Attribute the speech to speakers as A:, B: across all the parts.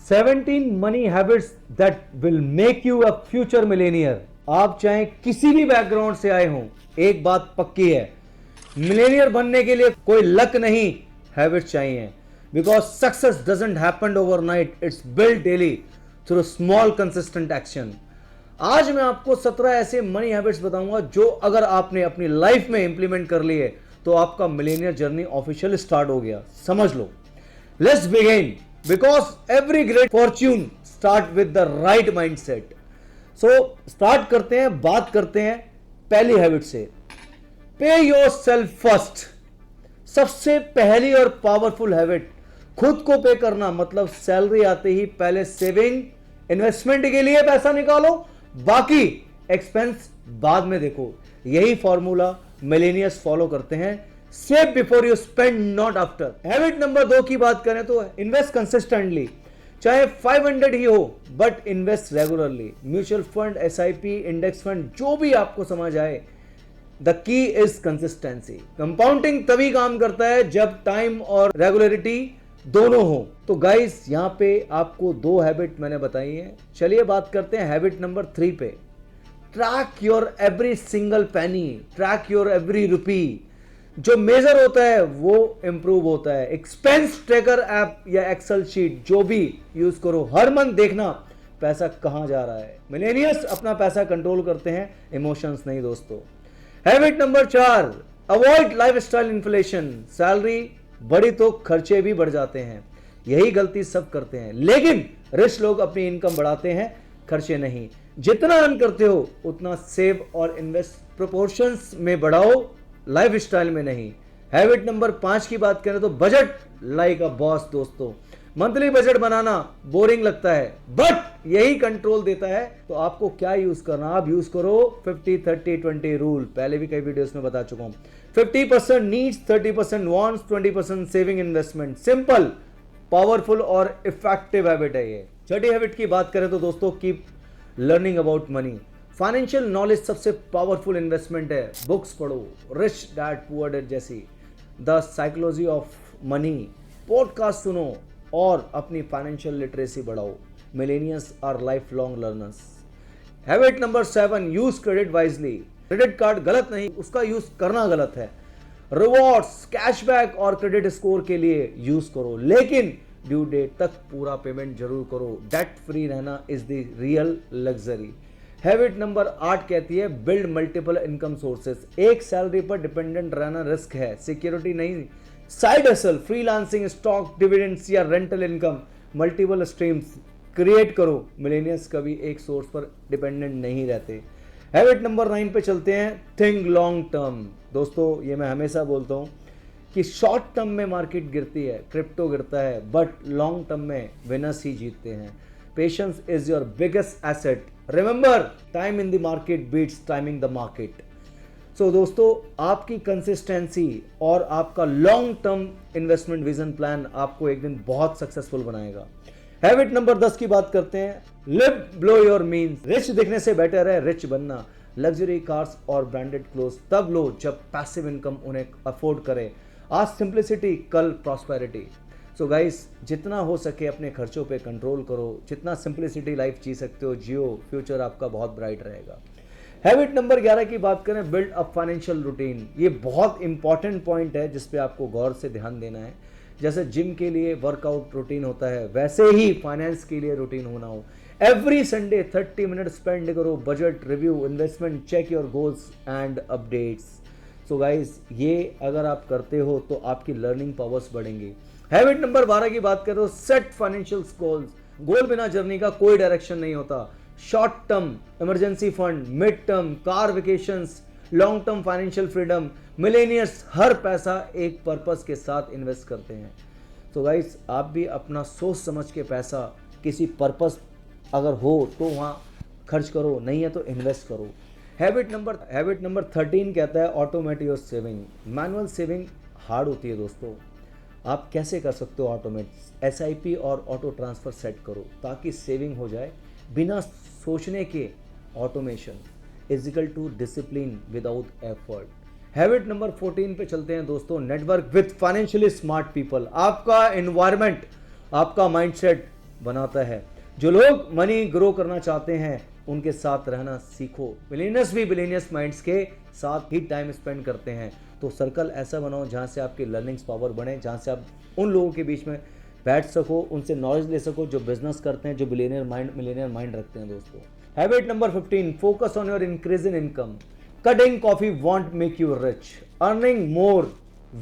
A: 17 money habits that will make you a future Millionaire. आप चाहे किसी भी बैकग्राउंड से आए हों, एक बात पक्की है, मिलेनियर बनने के लिए कोई लक नहीं, हैबिट्स चाहिए। Because success doesn't happen overnight, it's build daily through small consistent action. आज मैं आपको 17 ऐसे मनी हैबिट्स बताऊंगा जो अगर आपने अपनी लाइफ में इंप्लीमेंट कर लिए तो आपका मिलेनियर जर्नी ऑफिशियल स्टार्ट हो गया, समझ लो। Let's begin, because every great fortune start with the right mindset. So start करते हैं, बात करते हैं पहली हैबिट से, पे योर सेल्फ फर्स्ट। सबसे पहली और पावरफुल हैबिट, खुद को पे करना। मतलब सैलरी आते ही पहले सेविंग, इन्वेस्टमेंट के लिए पैसा निकालो, बाकी एक्सपेंस बाद में देखो। यही फॉर्मूला मिलेनियर्स फॉलो करते हैं, save before you spend, not after. Habit number 2 की बात करें तो इन्वेस्ट कंसिस्टेंटली, चाहे 500 ही हो but invest regularly. Mutual fund, SIP, index fund, जो भी आपको समझ आए, the key is consistency. Compounding तभी काम करता है जब टाइम और रेगुलरिटी दोनों हो। तो गाइस यहां पे आपको 2 हैबिट मैंने बताई है। चलिए बात करते हैं हैबिट नंबर 3 पे। Track your every single penny, track your every rupee. जो मेजर होता है वो इंप्रूव होता है। एक्सपेंस ट्रैकर ऐप या एक्सेल शीट जो भी यूज करो, हर मंथ देखना पैसा कहां जा रहा है। मिलेनियर्स अपना पैसा कंट्रोल करते हैं, इमोशंस नहीं दोस्तों। Habit number 4, avoid lifestyle inflation. Salary बढ़ी तो खर्चे भी बढ़ जाते हैं, यही गलती सब करते हैं। लेकिन रिच लोग अपनी इनकम बढ़ाते हैं, खर्चे नहीं। जितना अर्न करते हो उतना सेव और इन्वेस्ट प्रोपोर्शंस में बढ़ाओ, लाइफस्टाइल में नहीं। हैबिट नंबर 5 की बात करें तो बजट लाइक अ बॉस। दोस्तों मंथली बजट बनाना बोरिंग लगता है बट यही कंट्रोल देता है। तो आपको क्या यूज करना, आप यूज करो 50-30-20 रूल। पहले भी कई वीडियोस में बता चुका हूं। 50% needs, 30% wants, 20% saving investment. Simple, powerful और इफेक्टिव हैबिट है ये। छठी हैबिट की बात करें तो दोस्तों, keep learning about money. Financial knowledge सबसे पावरफुल इन्वेस्टमेंट है। बुक्स पढ़ो, रिच डैड पुअर डैड जैसी, the psychology of money, podcast सुनो और अपनी फाइनेंशियल लिटरेसी बढ़ाओ। Millennials our life long learners. Habit number 7, use credit wisely. Credit card गलत नहीं, उसका यूज करना गलत है। रिवॉर्ड्स, कैशबैक और क्रेडिट स्कोर के लिए यूज करो, लेकिन ड्यू डेट तक पूरा पेमेंट जरूर करो। डेट फ्री रहना is the real luxury. Habit number 8 कहती है, बिल्ड मल्टीपल इनकम सोर्सेस। एक सैलरी पर डिपेंडेंट रहना रिस्क है, सिक्योरिटी नहीं। Side hustle, freelancing, stock, dividends या rental income, multiple streams create करो। मिलेनियल्स कभी एक सोर्स पर डिपेंडेंट नहीं रहते। हैबिट नंबर 9 पे चलते हैं, थिंक लॉन्ग टर्म। दोस्तों ये मैं हमेशा बोलता हूं कि शॉर्ट टर्म में मार्केट गिरती है, क्रिप्टो गिरता है, बट लॉन्ग टर्म में विनर्स ही जीतते हैं। Patience is your biggest asset. Remember, time in the market beats timing the market. So दोस्तों आपकी कंसिस्टेंसी और आपका long term investment vision plan आपको एक दिन बहुत सक्सेसफुल बनाएगा। हैबिट नंबर 10 की बात करते हैं, live blow your means. Rich दिखने से बेटर है रिच बनना। लग्जरी कार्स और ब्रांडेड क्लोथ तब लो जब पैसिव इनकम उन्हें अफोर्ड करे। आज सिंप्लिसिटी, कल प्रॉस्पेरिटी। सो गाइस जितना हो सके अपने खर्चों पे कंट्रोल करो, जितना सिंप्लिसिटी लाइफ जी सकते हो जियो, फ्यूचर आपका बहुत ब्राइट रहेगा। हैबिट नंबर 11 की बात करें, बिल्ड अ फाइनेंशियल रूटीन। ये बहुत इंपॉर्टेंट पॉइंट है जिस पे आपको गौर से ध्यान देना है। जैसे जिम के लिए वर्कआउट रूटीन होता है, वैसे ही फाइनेंस के लिए रूटीन होना हो। एवरी संडे 30 मिनट स्पेंड करो, budget review, investment, check your goals and updates. So guys ये अगर आप करते हो तो आपकी लर्निंग पावर्स बढ़ेंगी। हैबिट नंबर 12 की बात करो, सेट फाइनेंशियल गोल्स। गोल बिना जर्नी का कोई डायरेक्शन नहीं होता। Short term emergency fund, mid term car vacations, long term financial freedom. Millionaires हर पैसा एक पर्पस के साथ इन्वेस्ट करते हैं। तो गाइस आप भी अपना सोच समझ के पैसा किसी पर्पस अगर हो तो वहाँ खर्च करो, नहीं है तो इन्वेस्ट करो। हैबिट नंबर 13 कहता है, automate your saving. Manual saving hard होती है दोस्तों। आप कैसे कर सकते हो ऑटोमेट? एसआईपी और ऑटो ट्रांसफ़र सेट करो ताकि सेविंग हो जाए बिना सोचने के। Automation is equal to discipline without effort. Habit number 14 पे चलते हैं दोस्तों, network with financially smart people. आपका एनवायरनमेंट, आपका माइंडसेट बनाता है। जो लोग मनी ग्रो करना चाहते हैं उनके साथ रहना सीखो। मिलेनियर्स भी बिलीनियर्स माइंड्स के साथ ही टाइम स्पेंड करते हैं। तो सर्कल ऐसा बनाओ जहां से आपकी लर्निंग्स पावर बढ़े, जहां से आप उन लोगों के बीच में बैठ सको, उनसे नॉलेज ले सको जो बिजनेस करते हैं, जो मिलेनियर माइंड रखते हैं। दोस्तों, habit number 15, focus on your increase in income. Cutting coffee want make you rich, earning more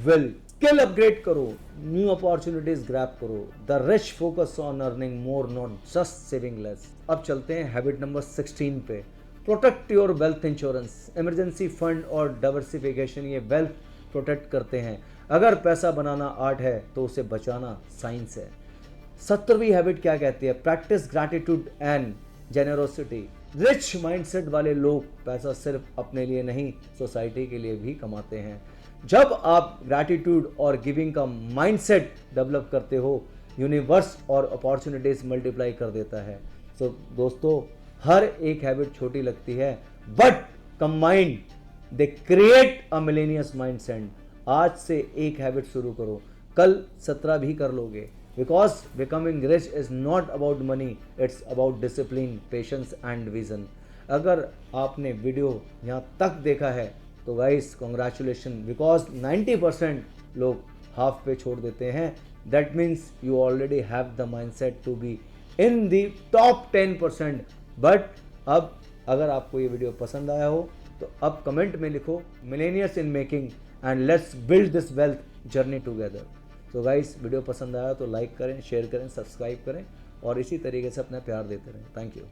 A: will. Skill upgrade करो, न्यू अपॉर्चुनिटीज ग्रैब करो। The rich focus on earning more, not just saving less. अब चलते हैं habit number 16 पे, protect your wealth insurance. Emergency fund और diversification ये wealth protect करते हैं। अगर पैसा बनाना आर्ट है तो उसे बचाना साइंस है। 17वीं हैबिट क्या कहती है, practice gratitude and generosity. Rich mindset वाले लोग पैसा सिर्फ अपने लिए नहीं, सोसाइटी के लिए भी कमाते हैं। जब आप ग्रैटिट्यूड और गिविंग का माइंडसेट डेवलप करते हो, यूनिवर्स और अपॉर्चुनिटीज मल्टीप्लाई कर देता है। तो दोस्तों, हर एक हैबिट छोटी लगती है, but combined they create a millionaires mindset. आज से एक हैबिट शुरू करो, कल 17 भी कर लोगे। Because becoming rich is not about money, it's about discipline, patience and vision. अगर आपने वीडियो यहाँ तक देखा है तो गाइस कॉन्ग्रेचुलेशन, बिकॉज 90% लोग हाफ पे छोड़ देते हैं। That means you already have the mindset to be in the top 10%। But अब अगर आपको ये वीडियो पसंद आया हो तो अब कमेंट में लिखो millionaires in making and let's build this wealth journey together. तो गाइस, वीडियो पसंद आया तो लाइक करें, शेयर करें, सब्सक्राइब करें और इसी तरीके से अपना प्यार देते रहें। Thank you.